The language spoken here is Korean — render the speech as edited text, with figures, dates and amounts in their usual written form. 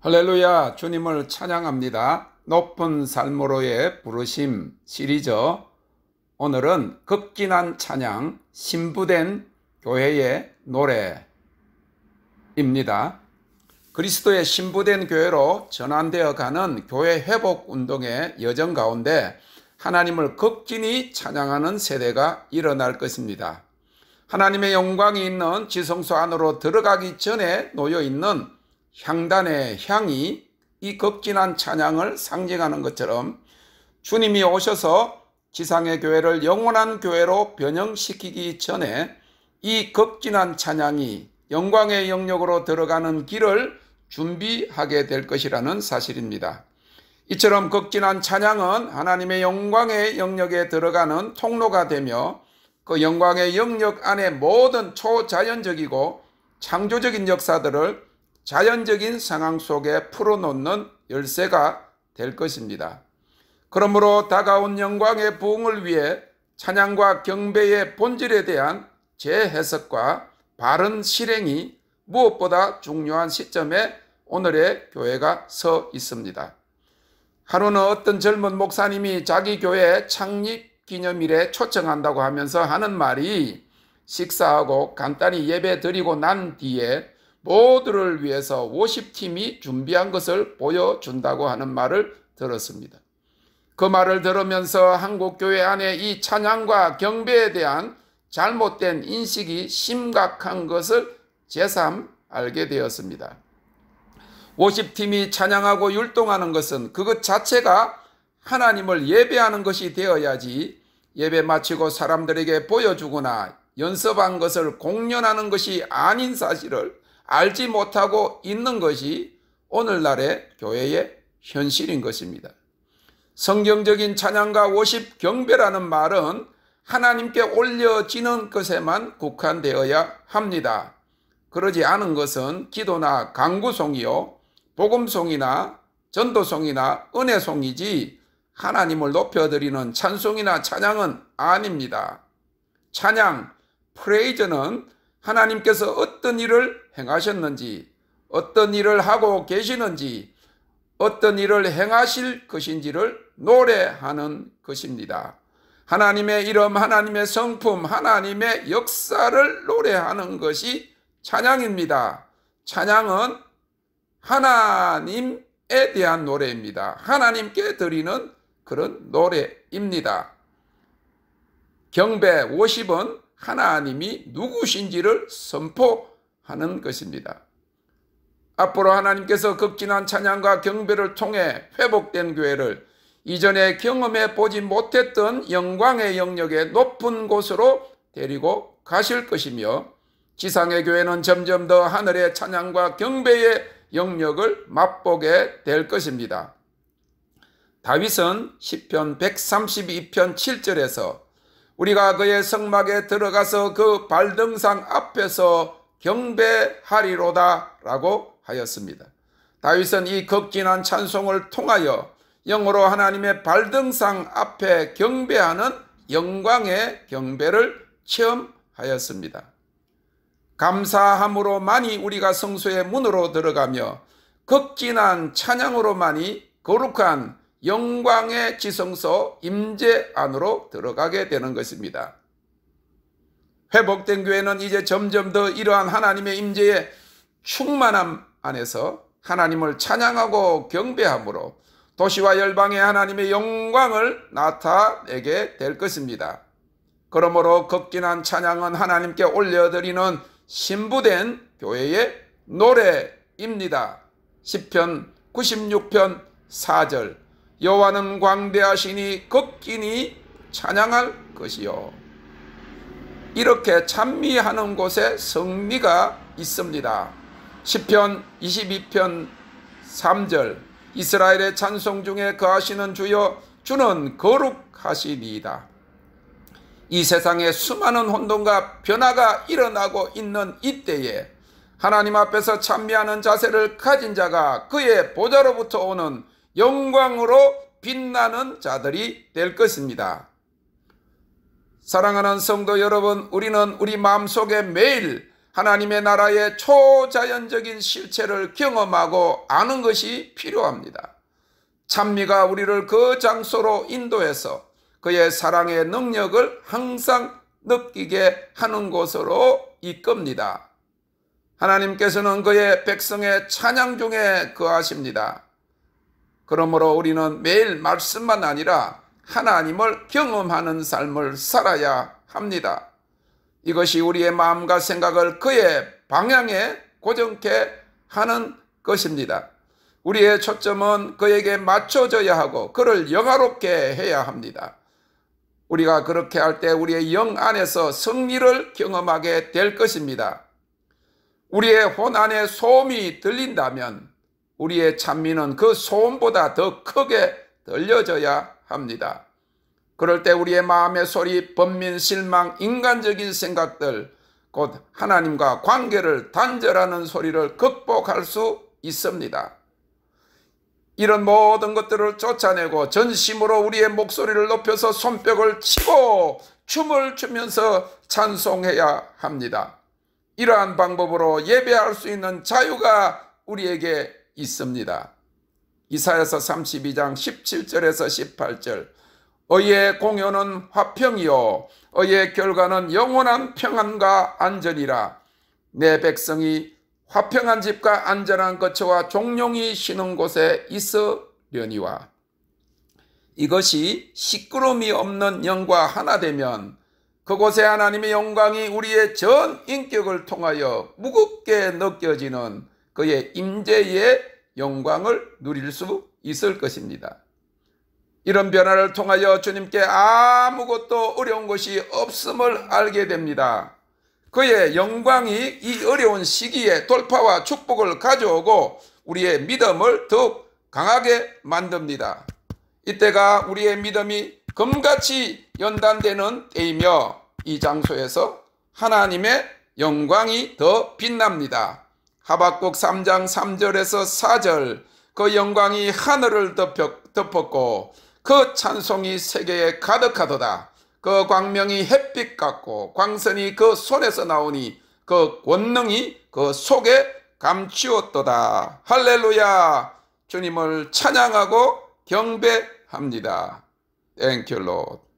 할렐루야, 주님을 찬양합니다. 높은 삶으로의 부르심 시리즈. 오늘은 극진한 찬양, 신부된 교회의 노래입니다. 그리스도의 신부된 교회로 전환되어 가는 교회 회복 운동의 여정 가운데 하나님을 극진히 찬양하는 세대가 일어날 것입니다. 하나님의 영광이 있는 지성소 안으로 들어가기 전에 놓여 있는 향단의 향이 이 극진한 찬양을 상징하는 것처럼 주님이 오셔서 지상의 교회를 영원한 교회로 변형시키기 전에 이 극진한 찬양이 영광의 영역으로 들어가는 길을 준비하게 될 것이라는 사실입니다. 이처럼 극진한 찬양은 하나님의 영광의 영역에 들어가는 통로가 되며 그 영광의 영역 안에 모든 초자연적이고 창조적인 역사들을 자연적인 상황 속에 풀어놓는 열쇠가 될 것입니다. 그러므로 다가온 영광의 부흥을 위해 찬양과 경배의 본질에 대한 재해석과 바른 실행이 무엇보다 중요한 시점에 오늘의 교회가 서 있습니다. 하루는 어떤 젊은 목사님이 자기 교회 창립 기념일에 초청한다고 하면서 하는 말이 식사하고 간단히 예배 드리고 난 뒤에 모두를 위해서 워십팀이 준비한 것을 보여준다고 하는 말을 들었습니다. 그 말을 들으면서 한국교회 안에 이 찬양과 경배에 대한 잘못된 인식이 심각한 것을 새삼 알게 되었습니다. 워십팀이 찬양하고 율동하는 것은 그것 자체가 하나님을 예배하는 것이 되어야지 예배 마치고 사람들에게 보여주거나 연습한 것을 공연하는 것이 아닌 사실을 알지 못하고 있는 것이 오늘날의 교회의 현실인 것입니다. 성경적인 찬양과 워십 경배라는 말은 하나님께 올려지는 것에만 국한되어야 합니다. 그러지 않은 것은 기도나 간구송이요, 복음송이나 전도송이나 은혜송이지 하나님을 높여드리는 찬송이나 찬양은 아닙니다. 찬양, 프레이즈는 하나님께서 어떤 일을 행하셨는지, 어떤 일을 하고 계시는지, 어떤 일을 행하실 것인지를 노래하는 것입니다. 하나님의 이름, 하나님의 성품, 하나님의 역사를 노래하는 것이 찬양입니다. 찬양은 하나님에 대한 노래입니다. 하나님께 드리는 그런 노래입니다. 경배, 워십은 하나님이 누구신지를 선포하는 것입니다. 앞으로 하나님께서 극진한 찬양과 경배를 통해 회복된 교회를 이전에 경험해 보지 못했던 영광의 영역의 높은 곳으로 데리고 가실 것이며 지상의 교회는 점점 더 하늘의 찬양과 경배의 영역을 맛보게 될 것입니다. 다윗은 시편 132편 7절에서 우리가 그의 성막에 들어가서 그 발등상 앞에서 경배하리로다 라고 하였습니다. 다윗은 이 극진한 찬송을 통하여 영으로 하나님의 발등상 앞에 경배하는 영광의 경배를 체험하였습니다. 감사함으로만이 우리가 성소의 문으로 들어가며 극진한 찬양으로만이 거룩한 영광의 지성소 임재 안으로 들어가게 되는 것입니다. 회복된 교회는 이제 점점 더 이러한 하나님의 임재의 충만함 안에서 하나님을 찬양하고 경배함으로 도시와 열방의 하나님의 영광을 나타내게 될 것입니다. 그러므로 극진한 찬양은 하나님께 올려드리는 신부된 교회의 노래입니다. 시편 96편 4절 여호와는 광대하시니 극진히 찬양할 것이요. 이렇게 찬미하는 곳에 승리가 있습니다. 시편 22편 3절 이스라엘의 찬송 중에 거하시는 주여 주는 거룩하시니이다. 이 세상에 수많은 혼돈과 변화가 일어나고 있는 이때에 하나님 앞에서 찬미하는 자세를 가진 자가 그의 보좌로부터 오는 영광으로 빛나는 자들이 될 것입니다. 사랑하는 성도 여러분, 우리는 우리 마음속에 매일 하나님의 나라의 초자연적인 실체를 경험하고 아는 것이 필요합니다. 찬미가 우리를 그 장소로 인도해서 그의 사랑의 능력을 항상 느끼게 하는 곳으로 이끕니다. 하나님께서는 그의 백성의 찬양 중에 거하십니다. 그러므로 우리는 매일 말씀만 아니라 하나님을 경험하는 삶을 살아야 합니다. 이것이 우리의 마음과 생각을 그의 방향에 고정케 하는 것입니다. 우리의 초점은 그에게 맞춰져야 하고 그를 영화롭게 해야 합니다. 우리가 그렇게 할 때 우리의 영 안에서 승리를 경험하게 될 것입니다. 우리의 혼 안에 소음이 들린다면 우리의 찬미는 그 소음보다 더 크게 들려져야 합니다. 그럴 때 우리의 마음의 소리, 번민, 실망, 인간적인 생각들, 곧 하나님과 관계를 단절하는 소리를 극복할 수 있습니다. 이런 모든 것들을 쫓아내고 전심으로 우리의 목소리를 높여서 손뼉을 치고 춤을 추면서 찬송해야 합니다. 이러한 방법으로 예배할 수 있는 자유가 우리에게 있습니다. 이사야서 32장 17절에서 18절 의의 공효는 화평이요 의의 결과는 영원한 평안과 안전이라. 내 백성이 화평한 집과 안전한 거처와 종용이 쉬는 곳에 있으려니와. 이것이 시끄러움이 없는 영과 하나 되면 그곳에 하나님의 영광이 우리의 전 인격을 통하여 무겁게 느껴지는 그의 임재의 영광을 누릴 수 있을 것입니다. 이런 변화를 통하여 주님께 아무것도 어려운 것이 없음을 알게 됩니다. 그의 영광이 이 어려운 시기에 돌파와 축복을 가져오고 우리의 믿음을 더욱 강하게 만듭니다. 이때가 우리의 믿음이 금같이 연단되는 때이며 이 장소에서 하나님의 영광이 더 빛납니다. 하박국 3장 3절에서 4절 그 영광이 하늘을 덮었고 그 찬송이 세계에 가득하도다. 그 광명이 햇빛 같고 광선이 그 손에서 나오니 그 권능이 그 속에 감추었도다. 할렐루야. 주님을 찬양하고 경배합니다. Thank you, Lord.